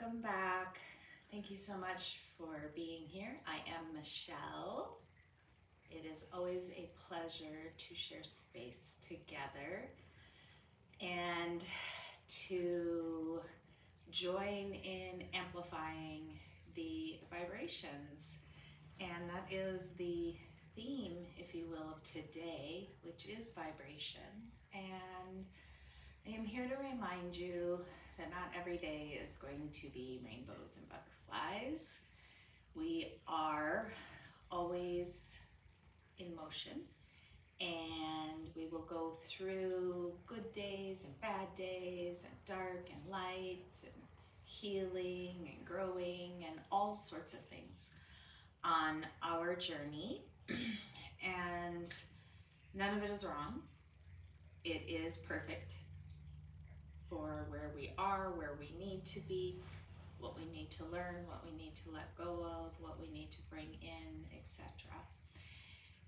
Welcome back. Thank you so much for being here. I am Michelle. It is always a pleasure to share space together and to join in amplifying the vibrations. And that is the theme, if you will, of today, which is vibration. And I am here to remind you that not every day is going to be rainbows and butterflies. We are always in motion, and we will go through good days and bad days and dark and light and healing and growing and all sorts of things on our journey. And none of it is wrong. It is perfect for where we are, where we need to be, what we need to learn, what we need to let go of, what we need to bring in, etc.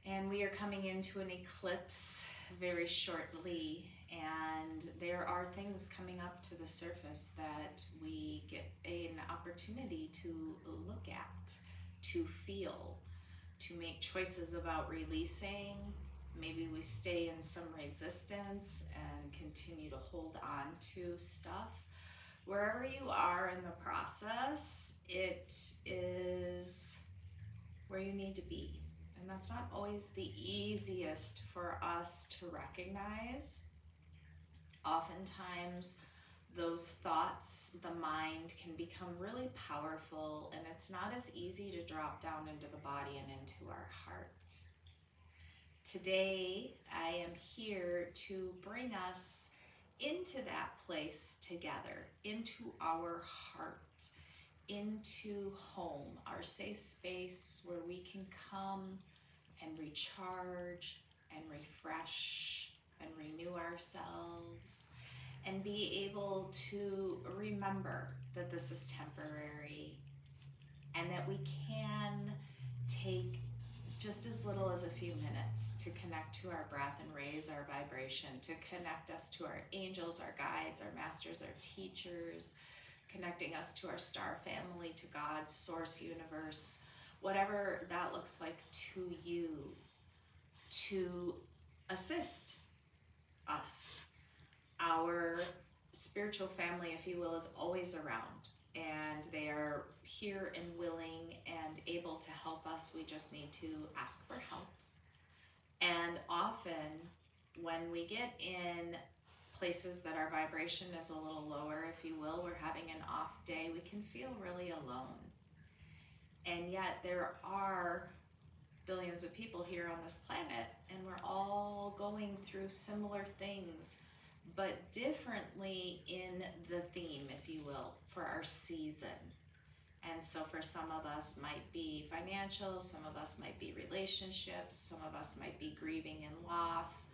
And we are coming into an eclipse very shortly, and there are things coming up to the surface that we get an opportunity to look at, to feel, to make choices about releasing. Maybe we stay in some resistance and continue to hold on to stuff. Wherever you are in the process, it is where you need to be. And that's not always the easiest for us to recognize. Oftentimes, those thoughts, the mind, can become really powerful, and it's not as easy to drop down into the body and into our heart. Today, I am here to bring us into that place together, into our heart, into home, our safe space where we can come and recharge and refresh and renew ourselves and be able to remember that this is temporary and that we can take just as little as a few minutes to connect to our breath and raise our vibration, to connect us to our angels, our guides, our masters, our teachers, connecting us to our star family, to God, source, universe, whatever that looks like to you, to assist us. Our spiritual family, if you will, is always around, and they are here and willing and able to help us. We just need to ask for help. And often when we get in places that our vibration is a little lower, if you will, we're having an off day, we can feel really alone. And yet there are billions of people here on this planet, and we're all going through similar things, but differently in the theme, if you will, for our season. And so for some of us might be financial, some of us might be relationships, some of us might be grieving and loss,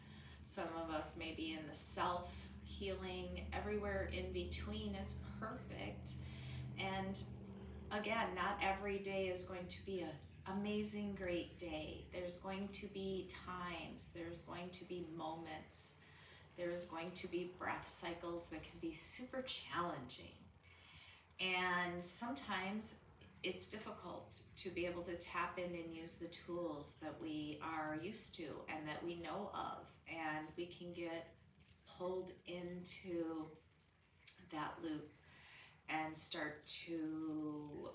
some of us may be in the self-healing, everywhere in between. It's perfect. And again, not every day is going to be an amazing, great day. There's going to be times, there's going to be moments, there's going to be breath cycles that can be super challenging. And sometimes it's difficult to be able to tap in and use the tools that we are used to and that we know of. And we can get pulled into that loop and start to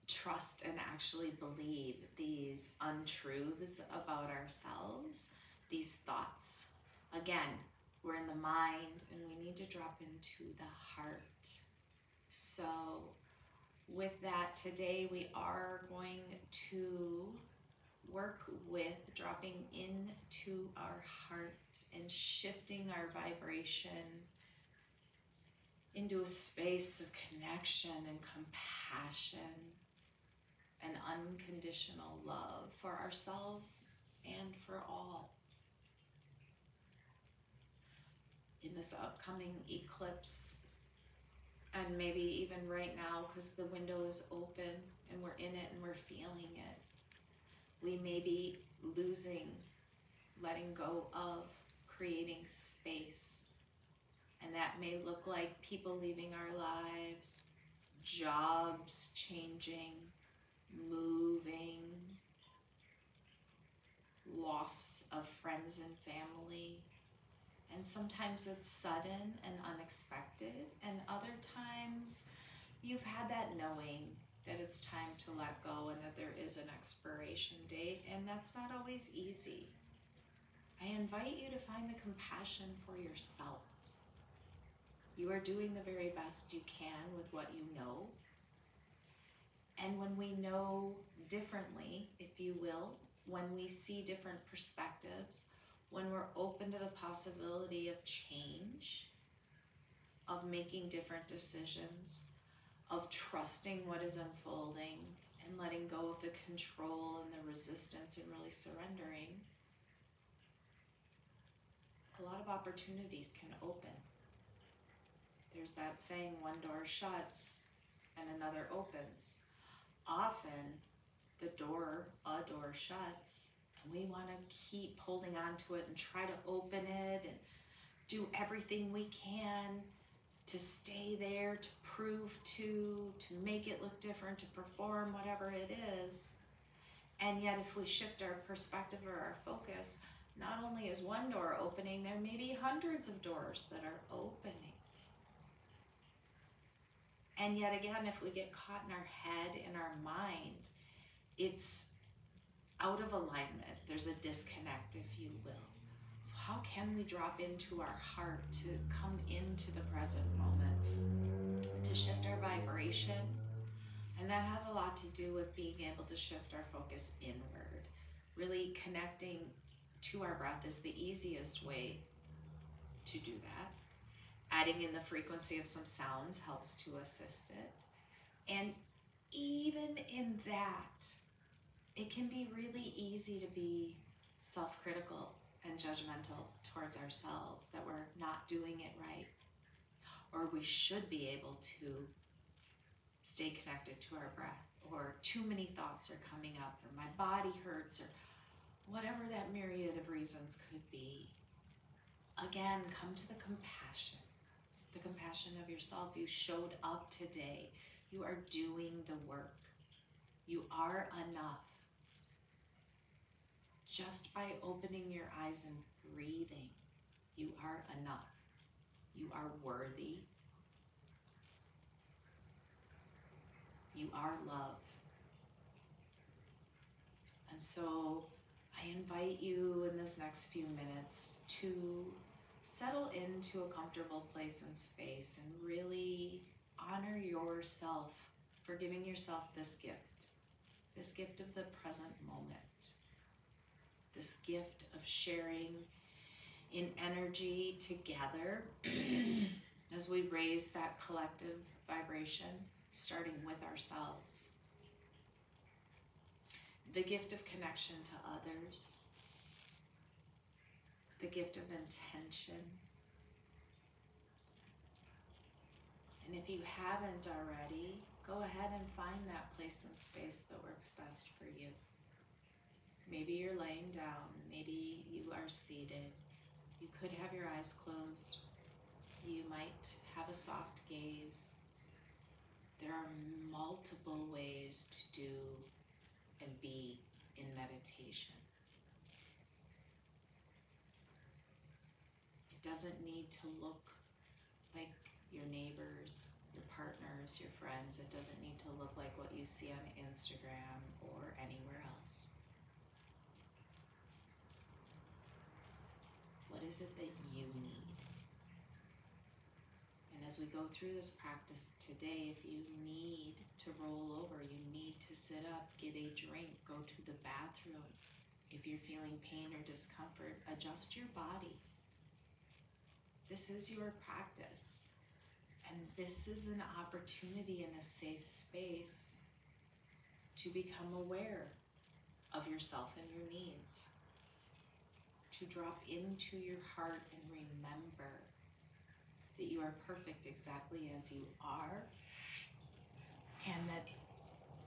trust and actually believe these untruths about ourselves, these thoughts. Again, we're in the mind, and we need to drop into the heart. So with that, today we are going to work with dropping into our heart and shifting our vibration into a space of connection and compassion and unconditional love for ourselves and for all. In this upcoming eclipse, and maybe even right now, because the window is open and we're in it and we're feeling it, we may be losing, letting go of, creating space And that may look like people leaving our lives, jobs changing, moving, loss of friends and family. And sometimes it's sudden and unexpected, and other times you've had that knowing that it's time to let go and that there is an expiration date, and that's not always easy. I invite you to find the compassion for yourself. You are doing the very best you can with what you know. And when we know differently, if you will, when we see different perspectives, when we're open to the possibility of change, of making different decisions, of trusting what is unfolding and letting go of the control and the resistance and really surrendering, a lot of opportunities can open. There's that saying, one door shuts and another opens. Often a door shuts, and we want to keep holding on to it and try to open it and do everything we can to stay there, to prove to make it look different, to perform whatever it is. And yet if we shift our perspective or our focus, not only is one door opening, there may be hundreds of doors that are opening. And yet again, if we get caught in our head, in our mind, it's out of alignment. There's a disconnect, if you will. So how can we drop into our heart to come into the present moment, to shift our vibration? And that has a lot to do with being able to shift our focus inward. Really connecting to our breath is the easiest way to do that. Adding in the frequency of some sounds helps to assist it. And even in that, it can be really easy to be self-critical and judgmental towards ourselves, that we're not doing it right, or we should be able to stay connected to our breath, or too many thoughts are coming up, or my body hurts, or whatever that myriad of reasons could be. Again, come to the compassion of yourself. You showed up today. You are doing the work. You are enough. Just by opening your eyes and breathing, you are enough. You are worthy. You are love. And so I invite you in this next few minutes to settle into a comfortable place and space and really honor yourself for giving yourself this gift of the present moment, this gift of sharing in energy together as we raise that collective vibration, starting with ourselves. The gift of connection to others, the gift of intention. And if you haven't already, go ahead and find that place and space that works best for you. Maybe you're laying down, maybe you are seated. You could have your eyes closed. You might have a soft gaze. There are multiple ways to do and be in meditation. It doesn't need to look like your neighbors, your partners, your friends. It doesn't need to look like what you see on Instagram or anywhere else. What is it that you need? And as we go through this practice today, if you need to roll over, you need to sit up, get a drink, go to the bathroom. If you're feeling pain or discomfort, adjust your body. This is your practice. And this is an opportunity in a safe space to become aware of yourself and your needs. To drop into your heart and remember that you are perfect exactly as you are, and that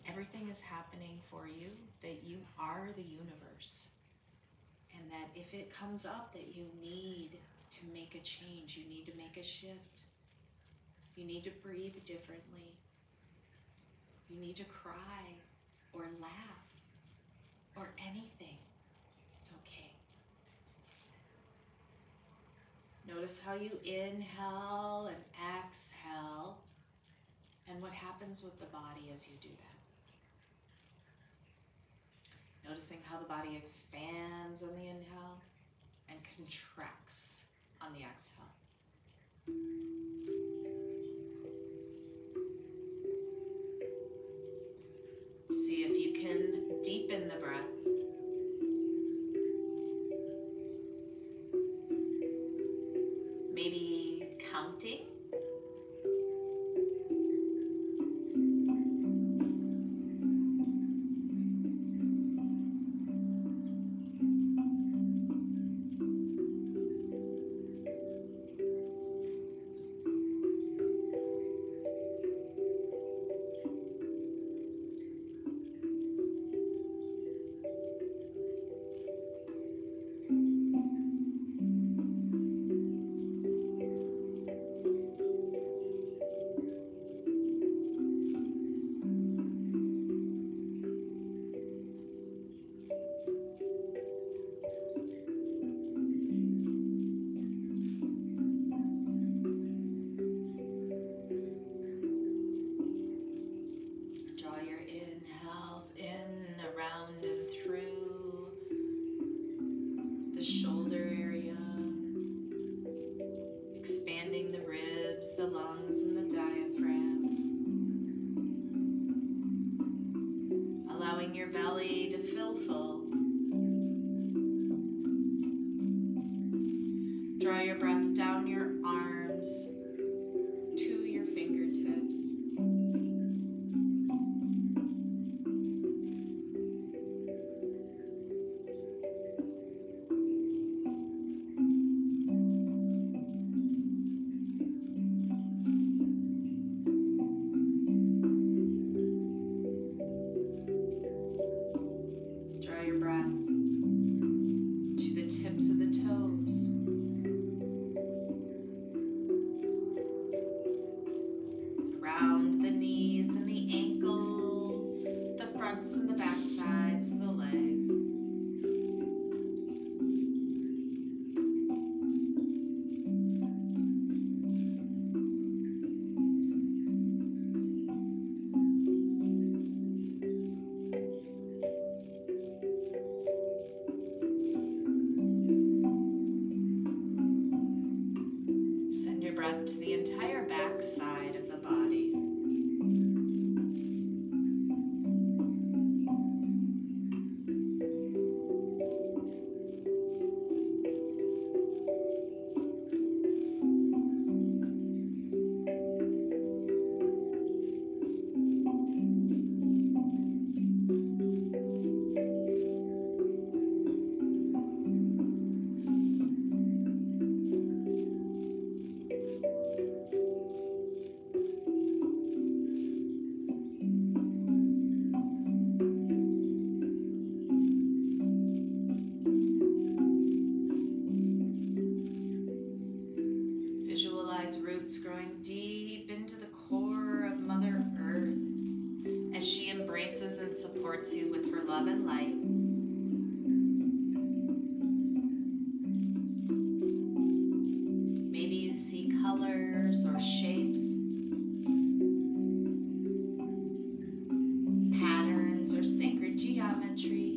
everything is happening for you, that you are the universe, and that if it comes up that you need to make a change. You need to make a shift. You need to breathe differently. You need to cry or laugh or anything. It's okay. Notice how you inhale and exhale and what happens with the body as you do that. Noticing how the body expands on the inhale and contracts on the exhale. See if you can deepen the breath. Maybe counting. Shoulder area, expanding the ribs, the lungs, and the diaphragm, allowing your belly to fill full. Draw your breath down your arms to your fingertips. Around the knees and the ankles, the fronts and the back sides of the legs. Send your breath to the entire back side of the body. Visualize roots growing deep into the core of Mother Earth as she embraces and supports you with her love and light. Maybe you see colors or shapes, patterns or sacred geometry.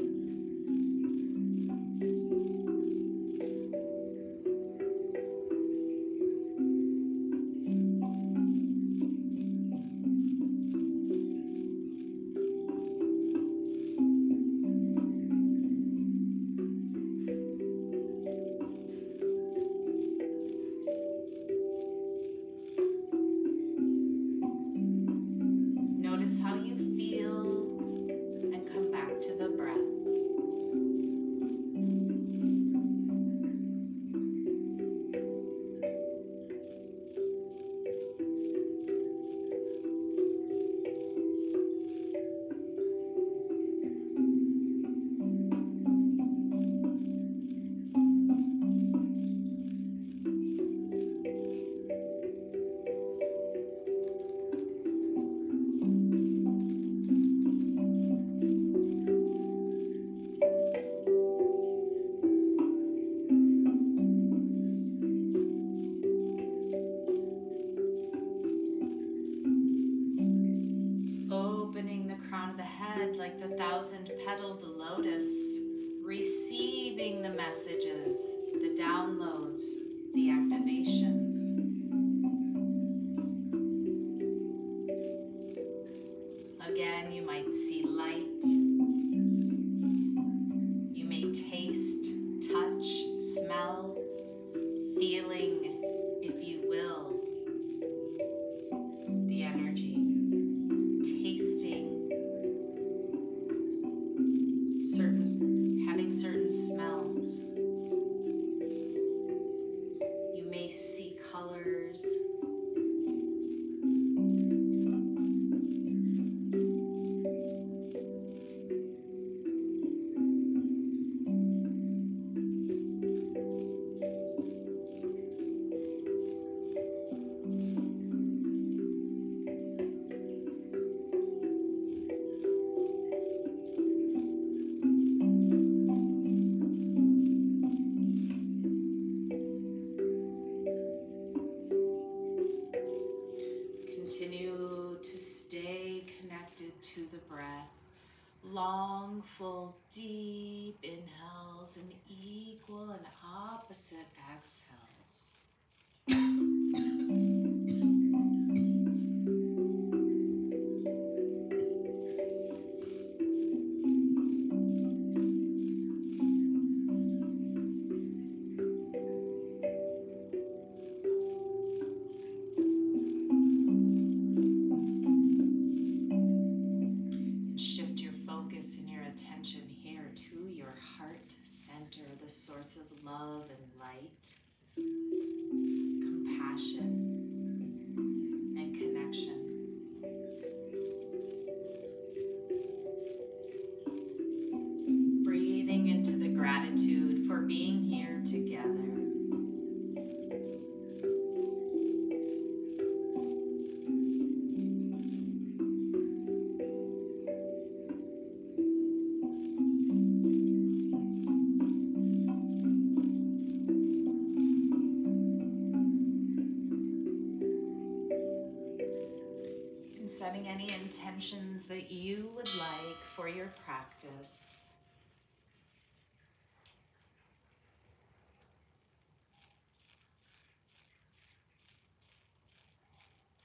1,000-petaled lotus, receiving the messages, the downloads, the activations. Again, you might see light. You may taste, touch, smell, feeling, if you will, the energy. Tasting, having certain smells. You may see colors. Continue to stay connected to the breath. Long, full, deep inhales and equal and opposite exhales. The source of love and light, compassion, and connection. Breathing into the gratitude for being here together. Setting any intentions that you would like for your practice.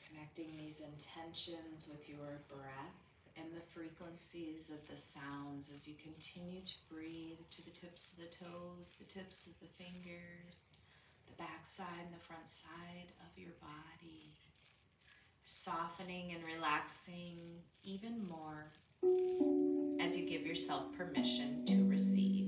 Connecting these intentions with your breath and the frequencies of the sounds as you continue to breathe to the tips of the toes, the tips of the fingers, the back side and the front side of your body. Softening and relaxing even more as you give yourself permission to receive.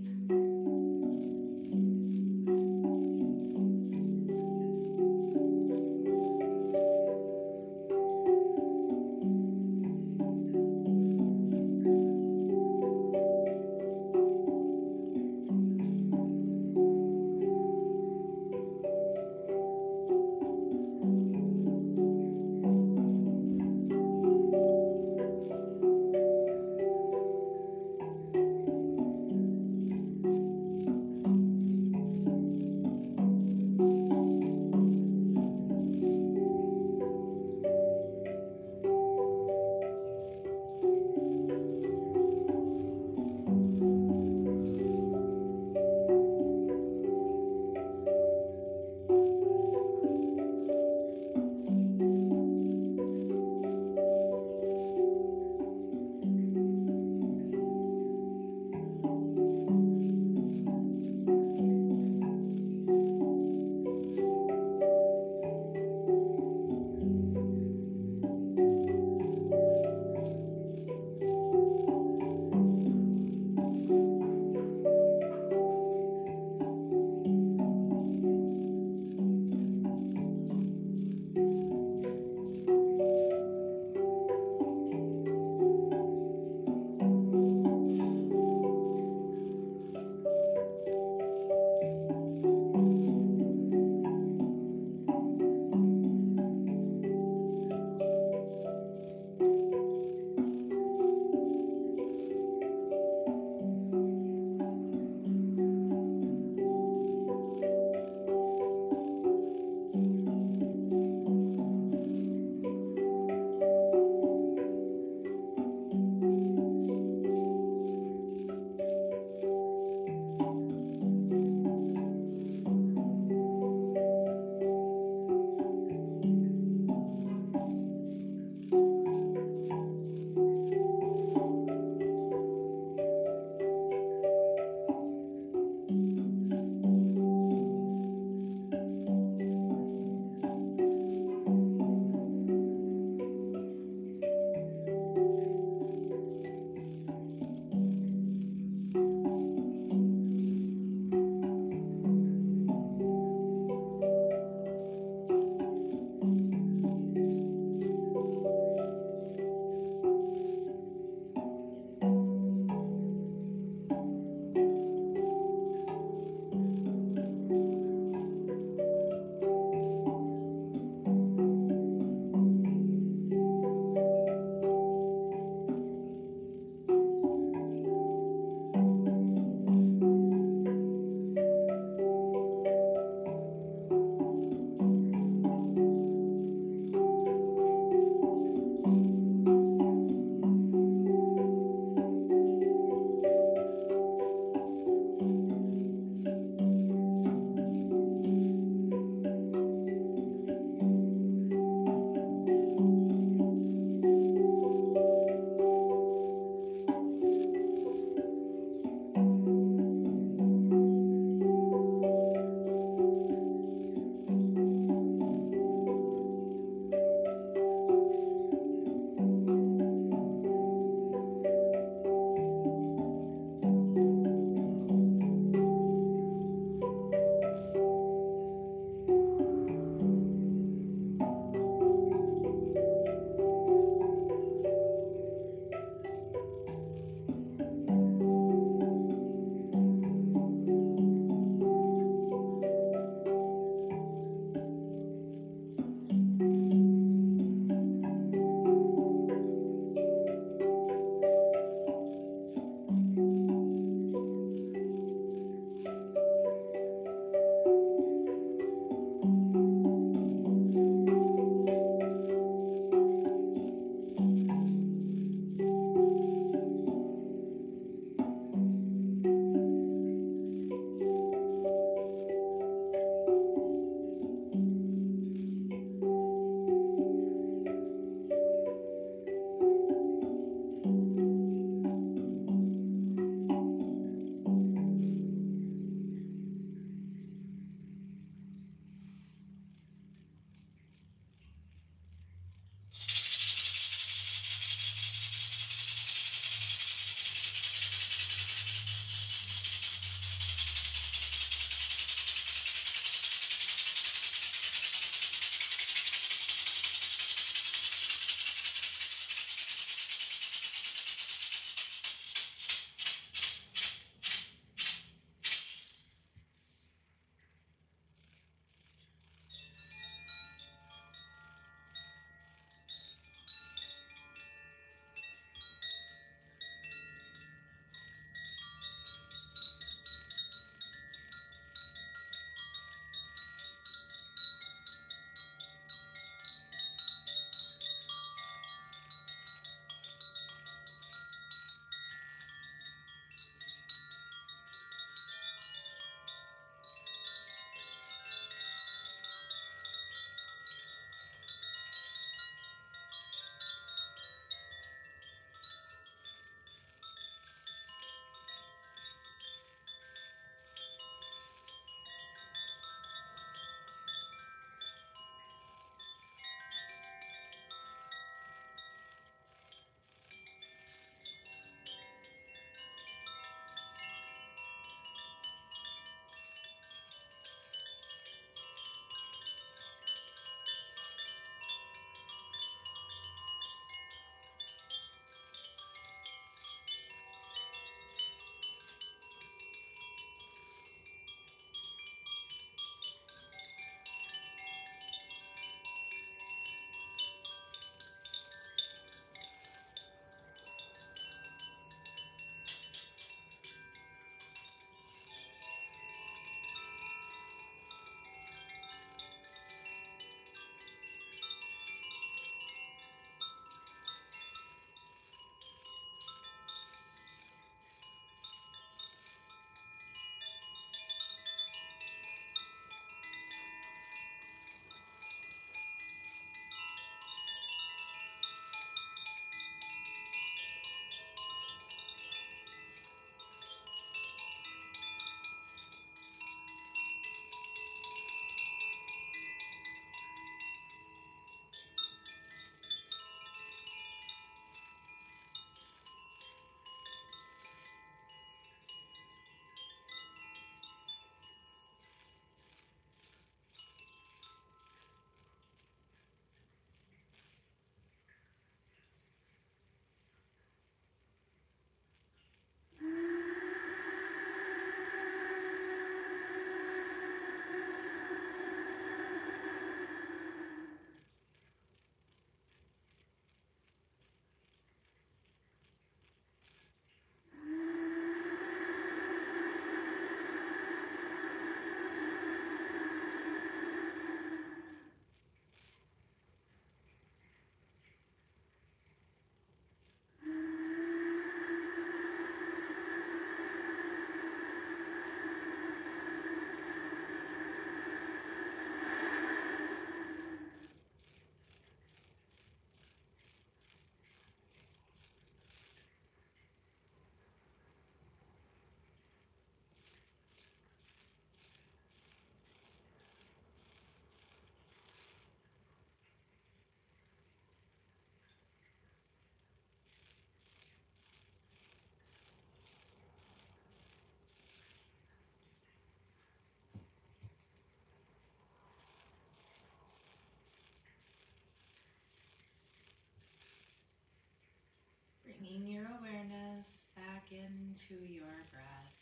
Bringing your awareness back into your breath.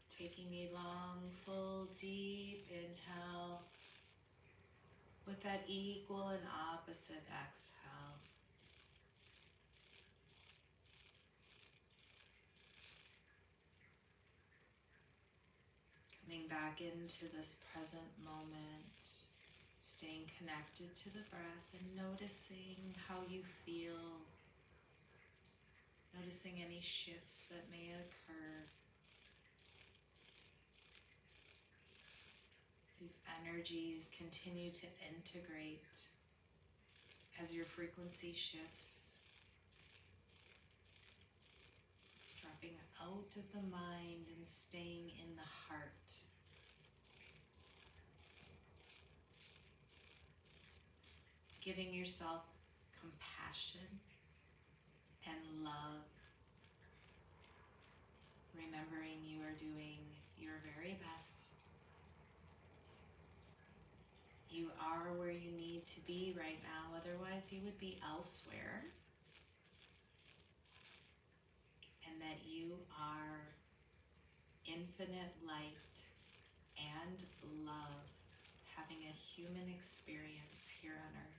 Taking a long, full, deep inhale with that equal and opposite exhale. Coming back into this present moment, staying connected to the breath and noticing how you feel, noticing any shifts that may occur. These energies continue to integrate as your frequency shifts, dropping out of the mind and staying in the heart. Giving yourself compassion and love. Remembering you are doing your very best. You are where you need to be right now, otherwise you would be elsewhere. And that you are infinite light and love, having a human experience here on earth.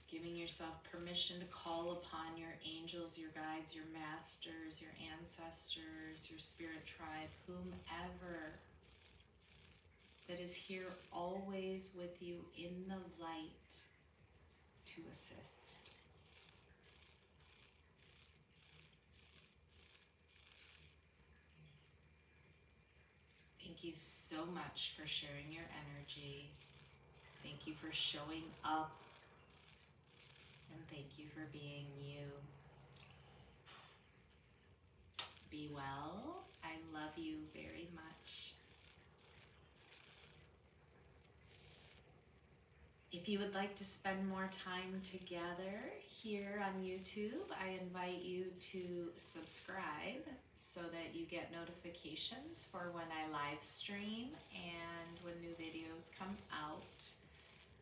Giving yourself permission to call upon your angels, your guides, your masters, your ancestors, your spirit tribe, whomever that is here always with you in the light to assist. Thank you so much for sharing your energy. Thank you for showing up. And thank you for being you. Be well. I love you very much. If you would like to spend more time together here on YouTube, I invite you to subscribe so that you get notifications for when I live stream and when new videos come out.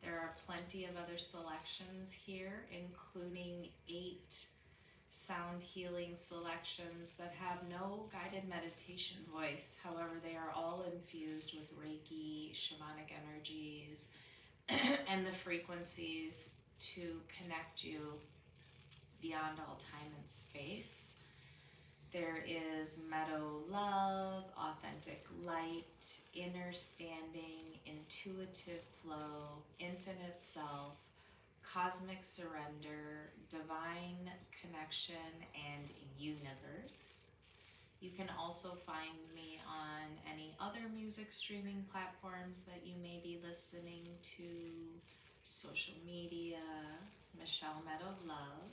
There are plenty of other selections here, including 8 sound healing selections that have no guided meditation voice. However, they are all infused with Reiki, shamanic energies, and the frequencies to connect you beyond all time and space. There is meadow love, authentic light, inner standing, intuitive flow, infinite self, cosmic surrender, divine connection, and universe. You can also find me on any other music streaming platforms that you may be listening to, social media, Michelle Meadow Love.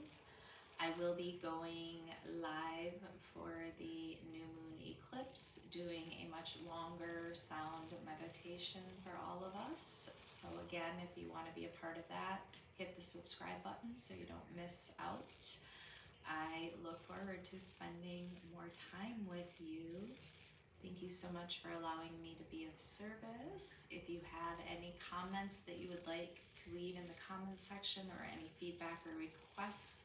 I will be going live for the new moon eclipse, doing a much longer sound meditation for all of us. So again, if you want to be a part of that, hit the subscribe button so you don't miss out. I look forward to spending more time with you. Thank you so much for allowing me to be of service. If you have any comments that you would like to leave in the comment section or any feedback or requests,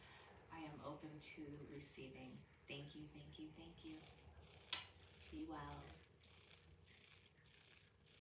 I am open to receiving. Thank you, thank you, thank you. Be well.